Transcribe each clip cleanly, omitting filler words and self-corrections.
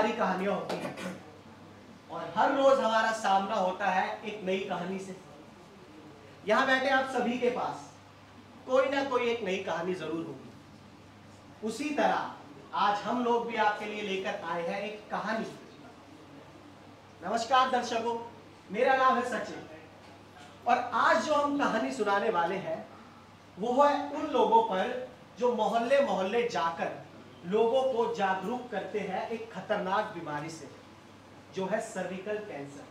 हमारी कहानियां होती हैं और हर रोज हमारा सामना होता है एक नई कहानी से। यहां बैठे आप सभी के पास कोई ना कोई एक नई कहानी जरूर होगी। उसी तरह आज हम लोग भी आपके लिए लेकर आए हैं एक कहानी। नमस्कार दर्शकों, मेरा नाम है सचिन और आज जो हम कहानी सुनाने वाले हैं वो है उन लोगों पर जो मोहल्ले मोहल्ले जाकर लोगों को जागरूक करते हैं एक खतरनाक बीमारी से, जो है सर्विकल कैंसर।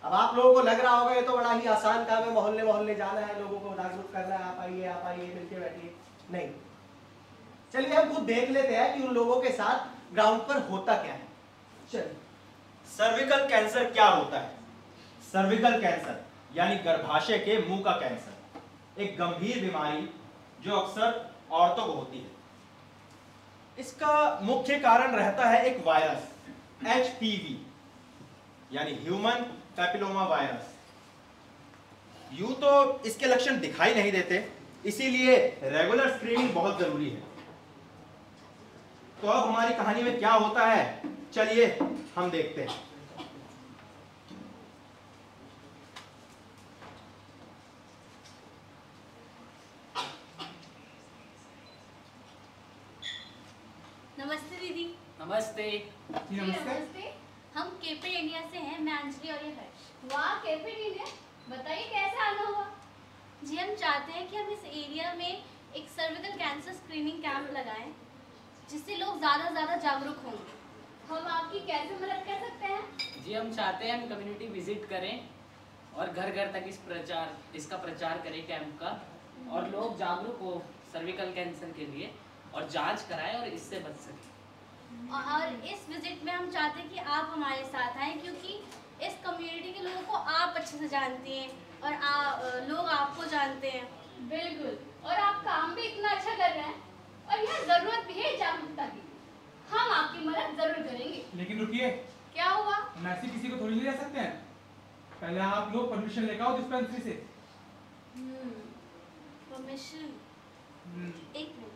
अब आप लोगों को लग रहा होगा ये तो बड़ा ही आसान काम है, मोहल्ले मोहल्ले जाना है, लोगों को जागरूक करना है, आप आइए मिलके बैठिए। नहीं, चलिए हम खुद देख लेते हैं कि उन लोगों के साथ ग्राउंड पर होता क्या है। चलिए, सर्विकल कैंसर क्या होता है? सर्विकल कैंसर यानी गर्भाशय के मुंह का कैंसर एक गंभीर बीमारी जो अक्सर औरतों को होती है। इसका मुख्य कारण रहता है एक वायरस HPV यानी ह्यूमन पैपिलोमा वायरस। यूं तो इसके लक्षण दिखाई नहीं देते, इसीलिए रेगुलर स्क्रीनिंग बहुत जरूरी है। तो अब हमारी कहानी में क्या होता है, चलिए हम देखते हैं। नमस्ते दीदी। नमस्ते। जी नमस्ते। हम केपे इंडिया से हैं, मैं अंजलि और ये हर्ष। वाह, केपे इंडिया, बताइए कैसे आना हुआ? जी हम चाहते हैं कि हम इस एरिया में एक सर्विकल कैंसर स्क्रीनिंग कैंप लगाएं, जिससे लोग ज़्यादा से ज़्यादा जागरूक होंगे। हम आपकी कैसे मदद कर सकते हैं? जी हम चाहते हैं हम कम्युनिटी विजिट करें और घर घर तक इसका प्रचार करें कैंप का, और लोग जागरूक हो सर्विकल कैंसर के लिए और जांच कराएं और इससे बच सकें। और इस विजिट में हम चाहते हैं कि आप हमारे साथ आएँ, क्योंकि इस कम्युनिटी के लोगों को आप अच्छे से जानती हैं और लोग आपको जानते हैं। बिल्कुल, और आप काम भी इतना अच्छा कर रहे हैं और यह जरूरत भी है जागरूकता की। हम आपकी मदद जरूर करेंगे। लेकिन रुकिए, क्या हुआ? हम ऐसे किसी को थोड़ी ले जा सकते हैं। पहले आप लोग परमिशन लेकर आओ डिस्पेंसरी से। परमिशन? एक मिनट,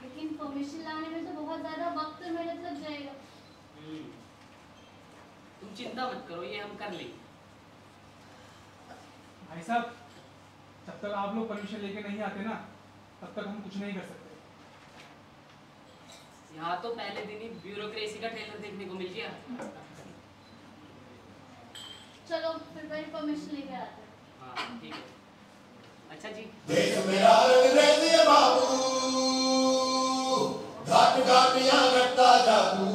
लेकिन परमिशन लाने में तो बहुत ज़्यादा वक्त और मेहनत लग जाएगा। तुम चिंता मत करो, ये हम कर लेंगे। भाई साहब, जब तक आप लोग परमिशन लेके नहीं आते ना, तब तक हम कुछ नहीं कर सकते। यहाँ तो पहले दिन ही ब्यूरोक्रेसी का ट्रेलर देखने को मिल गया। चलो फिर मेरी परमिशन लेकर आते हैं। हाँ ठीक है। अच्छा जी। देश मेरा अंग्रेजी बाबू, घाट घाट यहाँ घटता जादू।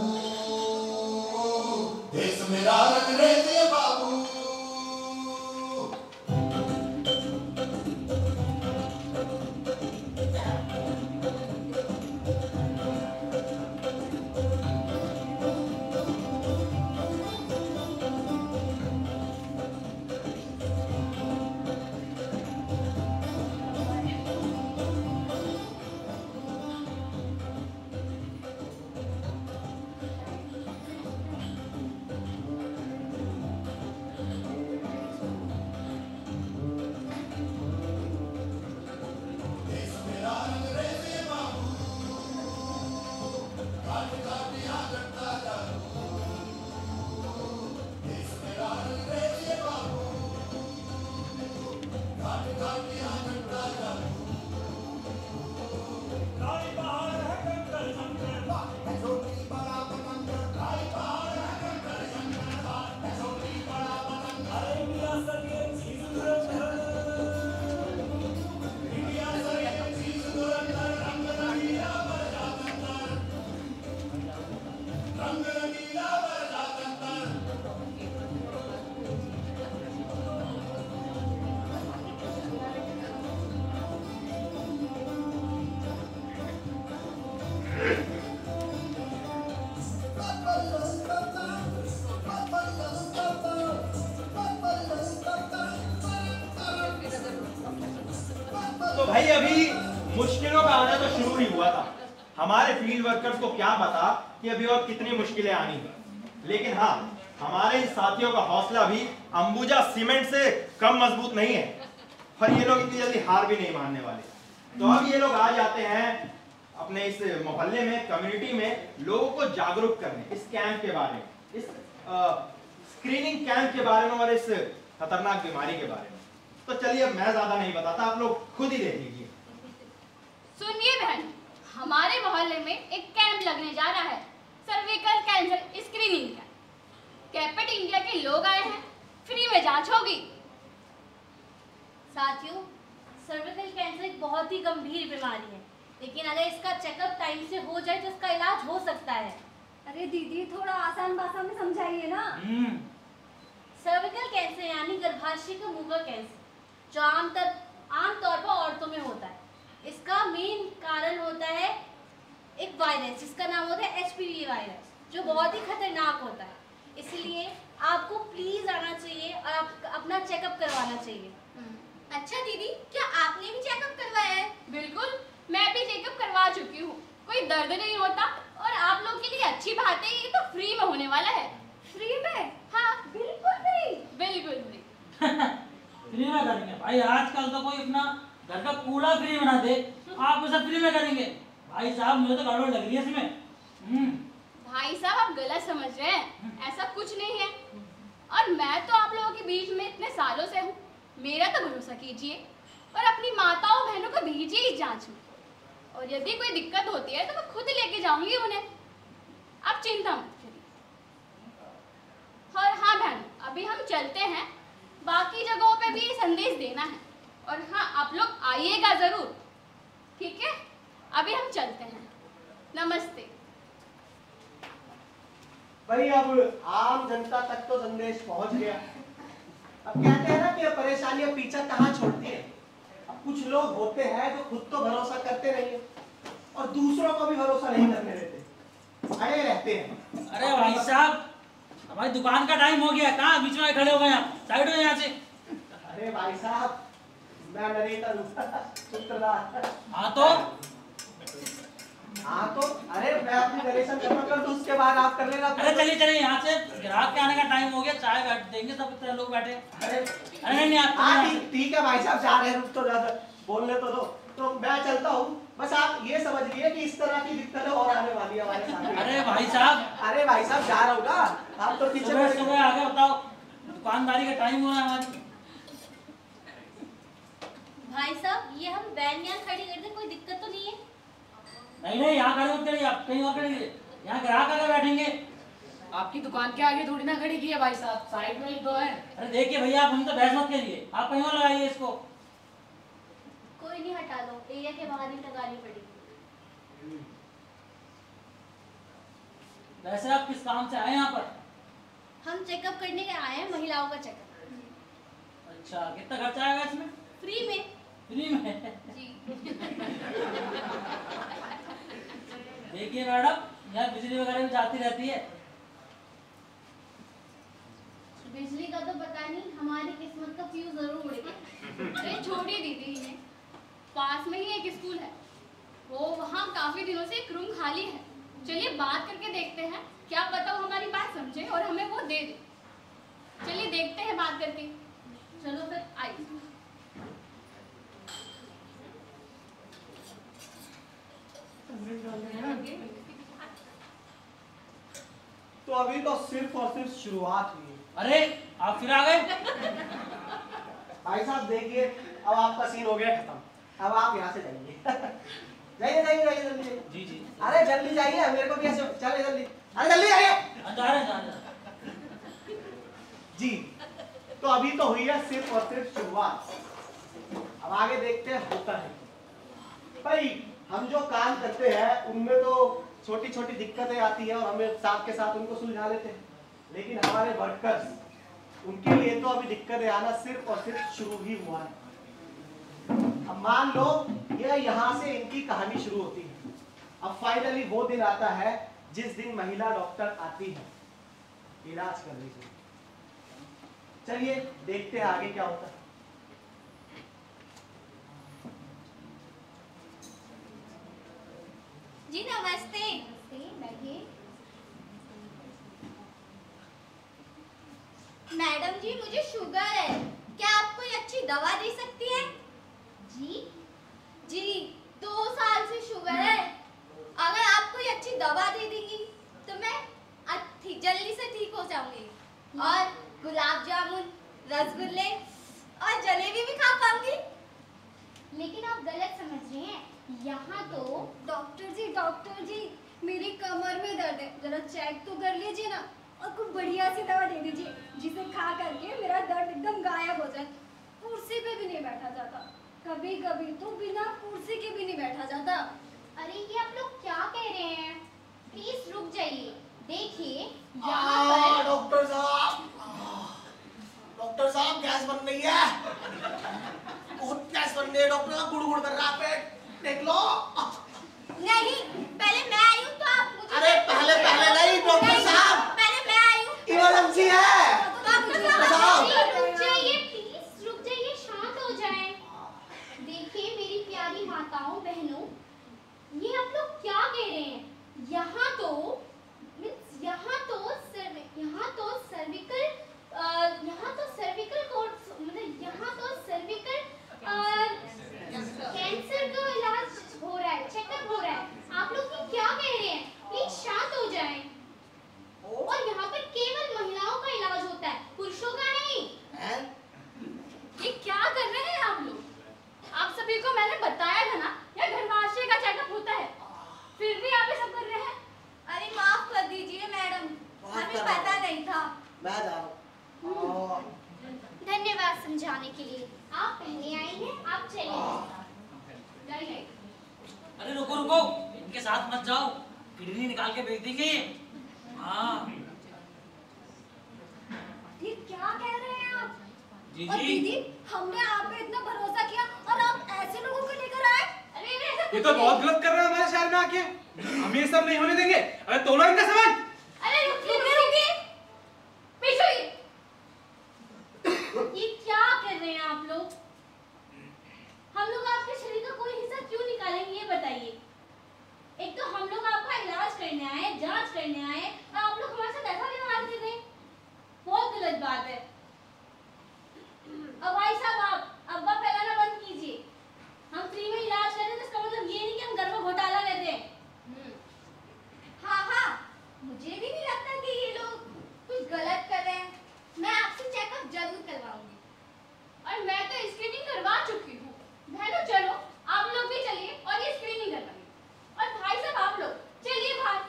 देश मेरा अंग्रेजी बाबू। तो भाई अभी मुश्किलों का आना तो शुरू ही हुआ था। हमारे फील्ड वर्कर्स को क्या पता कि अभी और कितनी मुश्किलें आनी है, लेकिन हाँ, हमारे इन साथियों का हौसला भी अंबुजा सीमेंट से कम मजबूत नहीं है और ये लोग इतनी जल्दी हार भी नहीं मानने वाले। तो अब ये लोग आ जाते हैं अपने इस मोहल्ले में, कम्युनिटी में लोगों को जागरूक करने, इस कैंप के बारे में, इस स्क्रीनिंग कैंप के बारे में और इस खतरनाक बीमारी के बारे में। तो चलिए अब मैं ज्यादा नहीं बताता, आप लोग खुद ही देख लीजिए। सुनिए बहन, हमारे मोहल्ले में एक कैंप लगने जा रहा है, सर्विकल कैंसर स्क्रीनिंग का। कैपेट इंडिया के लोग आए हैं, फ्री में जांच होगी। साथियों, सर्विकल कैंसर एक बहुत ही गंभीर बीमारी है, लेकिन अगर इसका चेकअप टाइम से हो जाए तो इसका इलाज हो सकता है। अरे दीदी, थोड़ा आसान भाषा में समझाइए ना। सर्विकल कैंसर यानी गर्भाशय का मुंह का कैंसर, जो आमतौर पर औरतों में होता है। इसका मेन कारण होता है एक वायरस जिसका नाम होता है HPV वायरस, जो बहुत ही खतरनाक होता है। इसलिए आपको प्लीज आना चाहिए और अपना चेकअप करवाना चाहिए। अच्छा दीदी, क्या आपने भी चेकअप करवाया है? बिल्कुल, मैं भी चेकअप करवा चुकी हूँ। कोई दर्द नहीं होता और आप लोग के लिए अच्छी बात है, ये तो फ्री में होने वाला है। फ्री में? हाँ, बिल्कुल फ्री। बिल्कुल फ्री। फ्री में करेंगे भाई? आजकल तो कोई अपना घर का कूड़ा फ्री बना दे, आप उसे फ्री में करेंगे? भाई साहब, मुझे तो गड़बड़ लग रही है इसमें। भाई साहब, आप गलत समझ रहे हैं, ऐसा कुछ नहीं है। और मैं तो आप लोगों के बीच में इतने सालों से हूँ, मेरा तो भरोसा कीजिए और अपनी माताओं बहनों को भेजिए इस जांच में। और यदि कोई दिक्कत होती है तो मैं खुद लेके जाऊंगी उन्हें, आप चिंता मत करिए। और हाँ बहन, अभी हम चलते हैं, बाकी जगहों पे भी ये संदेश देना है। और हाँ, आप लोग आइएगा जरूर, ठीक है? अभी हम चलते हैं, नमस्ते। भाई अब आम जनता तक तो संदेश पहुंच गया। अब कहते हैं ना कि परेशानियां पीछा कहाँ छोड़ती है। अब कुछ लोग होते हैं जो खुद तो भरोसा करते नहीं है और दूसरों को भी भरोसा नहीं करने देते, अड़े रहते हैं। अरे भाई साहब, हमारी दुकान का टाइम हो गया, कहाँ बीच में खड़े हो गए आप? साइड हो यहाँ से। अरे भाई साहब, मैं नरेटर हूँ, सूत्रधार। हाँ तो अरे मैं अपनी नरेशन खत्म कर दूं, उसके बाद आप कर लेना। अरे चलिए चलिए यहाँ से, ग्राहक के आने का टाइम हो गया, चाय बैठ देंगे, सब इतने लोग बैठे। अरे नहीं आप। हाँ ठीक है भाई साहब, जा रहे हैं, रुक तो ज्यादा बोलने तो दो। तो मैं चलता हूँ, बस आप ये समझ लीजिए कि इस तरह की दिक्कतें और आने वाली है हमारे साथ। अरे भाई साहब, अरे भाई साहब जा रहा हूँ ना, आप तो पीछे सुबह आगे बताओ, दुकानदारी का टाइम हो रहा है हमारी। भाई साहब, ये हम वैन यहाँ खड़ी कर दें, कोई दिक्कत तो नहीं है? नहीं, यहाँ खड़े मत करिए, आप कहीं और खड़े, यहाँ ग्राहक आकर बैठेंगे। आपकी दुकान के आगे थोड़ी ना खड़ी की है भाई साहब, साइड में ही तो है। अरे देखिए भैया, आप हम तो बहस मत करिए, आप कहीं और लगाइए इसको। कोई नहीं, हटा लो, एरिया के बाहर ही लगानी पड़ेगी। वैसे आप किस काम से आए यहाँ पर? हम चेकअप करने के आए हैं, महिलाओं का चेकअप। अच्छा, कितना खर्चा आएगा इसमें? फ्री में। फ्री में? जी। देखिए मैडम, यहाँ बिजली वगैरह भी जाती रहती है। बिजली का तो पता नहीं, हमारी किस्मत का फ्यूज जरूर उड़ेगा। अरे छोड़िए दीदी, इन्हें पास में ही एक स्कूल है, वो वहाँ काफी दिनों से एक रूम खाली है। चलिए बात करके देखते हैं, क्या पता वो हमारी बात समझे और हमें वो दे दे। चलिए देखते हैं बात करके। चलो फिर आइए। तो अभी तो सिर्फ और सिर्फ शुरुआत हुई है। अरे आप फिर आ गए? भाई साहब देखिए, अब आपका सीन हो गया खत्म, अब आप यहाँ से जाइए। जाइए जाइए जाइए जल्दी। जी जी। अरे जल्दी जाइए, मेरे को भी ऐसे चले जल्दी, अरे जल्दी जाइए। जा रहे जी, तो अभी तो हुई है सिर्फ और सिर्फ शुरुआत, अब आगे देखते हैं होता है। भाई हम जो काम करते हैं उनमें तो छोटी छोटी दिक्कतें आती है और हमें साथ के साथ उनको सुलझा लेते हैं, लेकिन हमारे वर्कर्स, उनके लिए तो अभी दिक्कतें आना सिर्फ और सिर्फ शुरू ही हुआ है। अब मान लो ये यहाँ से इनकी कहानी शुरू होती है। अब फाइनली वो दिन आता है जिस दिन महिला डॉक्टर आती है इलाज करने के लिए। चलिए देखते हैं आगे क्या होता है। जी नमस्ते। मैडम जी, मुझे शुगर है, क्या आप कोई अच्छी दवा दे सकती हैं? जी जी, 2 साल से शुगर है, रसगुल्ले और जलेबी भी खा पाऊंगी। लेकिन आप गलत समझ रहे हैं, यहाँ तो डॉक्टर जी मेरी कमर में दर्द है, जरा चेक तो कर लीजिए ना, और कुछ बढ़िया सी दवा दे दीजिए जिसे खा करके मेरा दर्द एकदम गायब हो जाए। कुर्सी पे भी नहीं बैठा जाता, कभी कभी तो बिना कुर्सी के भी नहीं बैठा जाता। अरे ये आप लोग क्या कह रहे हैं? प्लीज रुक जाइए। देखिए यहाँ पर डॉक्टर साहब गैस बन रही है, बहुत गैस बन रही है, डॉक्टर साहब गुड़ कर रहा है पेट, देख लो। नहीं, पहले मैं आई हूँ तो आप मुझे। अरे पहले नहीं डॉक्टर साहब, पहले मैं आई हूँ। इमरजेंसी है। डॉक्टर साहब रुक जाइए, प्लीज रुक जाइए, शांत हो जाएं। देखिए मेरी प्यारी माताओं बहनों, ये आप लोग क्या कह रहे हैं? यहाँ तो सर्विकल कोर्स, मतलब यहाँ तो सर्विकल कैंसर का इलाज हो रहा है, चेकअप हो रहा है। आप लोग ये क्या कह रहे हैं? प्लीज शांत हो जाएं। और यहाँ पर केवल महिलाओं का इलाज होता है, पुरुषों का नहीं। ये क्या कर रहे हैं आप लोग? आप सभी को मैंने बताया था ना, यह गर्भाशय का चेकअप होता है, फिर भी आप ये सब कर रहे हैं। अरे माफ कर दीजिए मैडम, हमें पता नहीं था। मैं जा रहा हूँ। धन्यवाद समझाने के लिए। आप पहले आई हैं, आप चलिए। जाइए। अरे रुको रुको, इनके साथ मत जाओ, किडनी निकाल के बेच देंगे। हाँ ये क्या कह रहे हैं आप? जी और जी, दीदी, हमने आप पे इतना भरोसा किया और आप ऐसे लोगों को लेकर आए। अरे ऐसा ये तो बहुत गलत कर रहे हैं हमारे शहर में आके, हम ये सब नहीं होने देंगे। अरे तोलो इनका सामान। अरे रुकिए, पीछे ये क्या कर रहे हैं आप लोग? हम लोग आपके शरीर का कोई हिस्सा क्यों निकालेंगे ये बताइए। एक तो हम लोग आपका इलाज करने आए, जांच करने आए, और आप लोग हमारे साथ ऐसा व्यवहार कर रहे हैं, बहुत गलत बात है। अब भाई साहब आप अब्बा फैलाना बंद कीजिए। हम फ्री में इलाज कर रहे हैं तो इसका मतलब ये नहीं कि हम घर में घोटाला करते हैं। हाँ, मुझे भी नहीं लगता कि ये लोग कुछ गलत कर रहे हैं। मैं आपसे चेकअप जरूर करवाऊंगी। और मैं तो स्क्रीनिंग करवा चुकी हूँ। बहनों चलो, आप लोग भी चलिए और ये स्क्रीनिंग करवाइए। और भाई साहब आप लोग चलिए बाहर।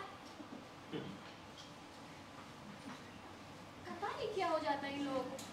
पता नहीं क्या हो जाता है इन लोगों को।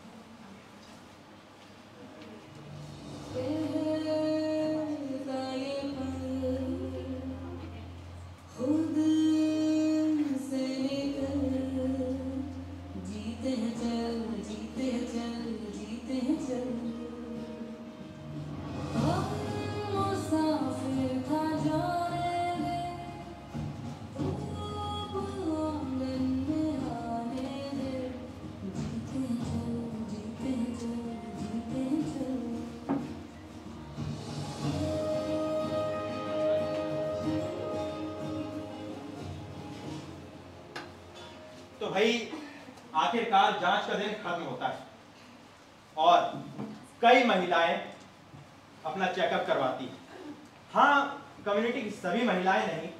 तो भाई आखिरकार जांच का दिन खत्म होता है और कई महिलाएं अपना चेकअप करवाती हैं। हाँ, कम्युनिटी की सभी महिलाएं नहीं,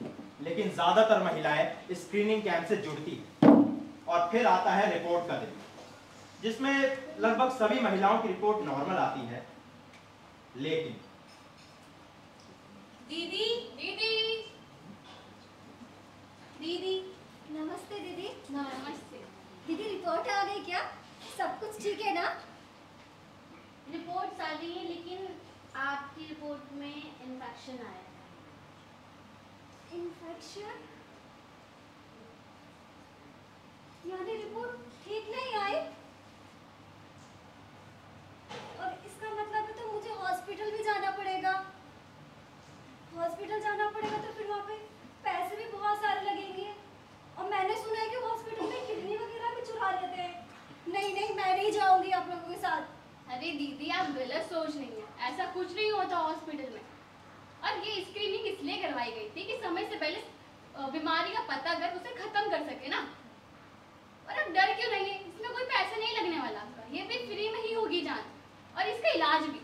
लेकिन ज्यादातर महिलाएं स्क्रीनिंग कैंप से जुड़ती हैं। और फिर आता है रिपोर्ट का दिन, जिसमें लगभग सभी महिलाओं की रिपोर्ट नॉर्मल आती है। लेकिन दीदी दीदी दीदी नमस्ते दीदी। नमस्ते। दीदी रिपोर्ट आ गई क्या? सब कुछ ठीक है ना? रिपोर्ट आ गई है, लेकिन आपकी रिपोर्ट में इन्फेक्शन आया है। इन्फेक्शन? यानी रिपोर्ट ठीक नहीं आई? और इसका मतलब है तो मुझे हॉस्पिटल भी जाना पड़ेगा। हॉस्पिटल जाना पड़ेगा तो फिर वहाँ पे पैसे भी बहुत सारे लगेंगे। और मैंने सुना है कि हॉस्पिटल में किडनी वगैरह भी चुरा लेते हैं। नहीं, मैं नहीं जाऊंगी आप लोगों के साथ। अरे दीदी आप गलत सोच रही हैं, ऐसा कुछ नहीं होता हॉस्पिटल में। और ये स्क्रीनिंग इसलिए करवाई गई थी कि समय से पहले बीमारी का पता कर उसे खत्म कर सके ना। और अब डर क्यों नहीं है? इसमें कोई पैसा नहीं लगने वाला आपका, ये भी फ्री में ही होगी जांच और इसका इलाज भी।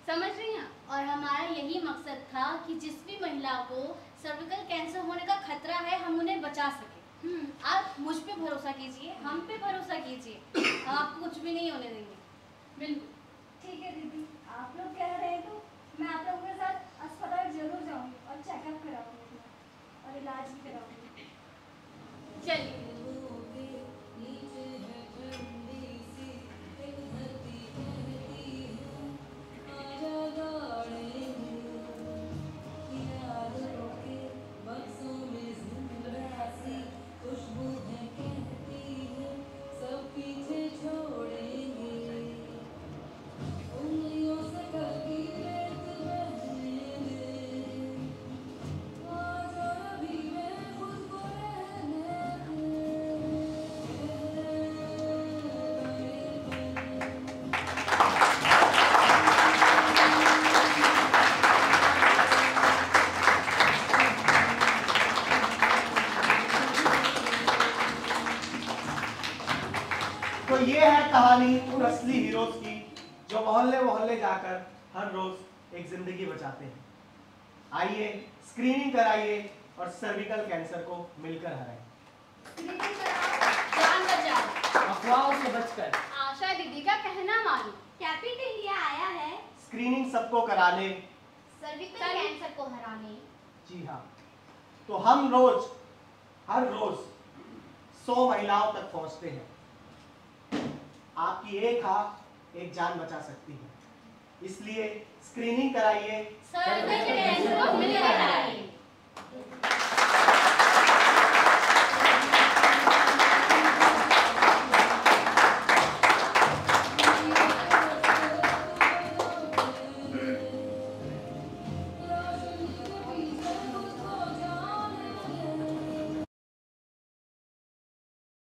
समझ रही हैं? और हमारा यही मकसद था कि जिस भी महिला को सर्विकल कैंसर होने का खतरा है, हम उन्हें बचा सके। आप मुझ पे भरोसा कीजिए, हम पे भरोसा कीजिए, हम आपको कुछ भी नहीं होने देंगे। बिल्कुल। ठीक है दीदी, आप लोग कह रहे हैं तो मैं आप लोगों के साथ अस्पताल जरूर जाऊंगी और चेकअप कराऊंगी और इलाज भी कराऊंगी। चलिए। तो ये है कहानी उन असली हीरोज की जो मोहल्ले मोहल्ले जाकर हर रोज एक जिंदगी बचाते हैं। आइए स्क्रीनिंग कराइए और सर्विकल कैंसर को मिलकर हराएं। स्क्रीनिंग कराओ, जान बचाओ, अफवाहों से बचकर। आशा दीदी का कहना मानो। कैपिट इंडिया आया है स्क्रीनिंग सबको कराने, सर्विकल कैंसर को हराने। जी हाँ, तो हम रोज हर रोज 100 महिलाओं तक पहुंचते हैं। आपकी एक आंख एक जान बचा सकती है, इसलिए स्क्रीनिंग कराइए, सर्विकल कैंसर को मिलकर हराइए।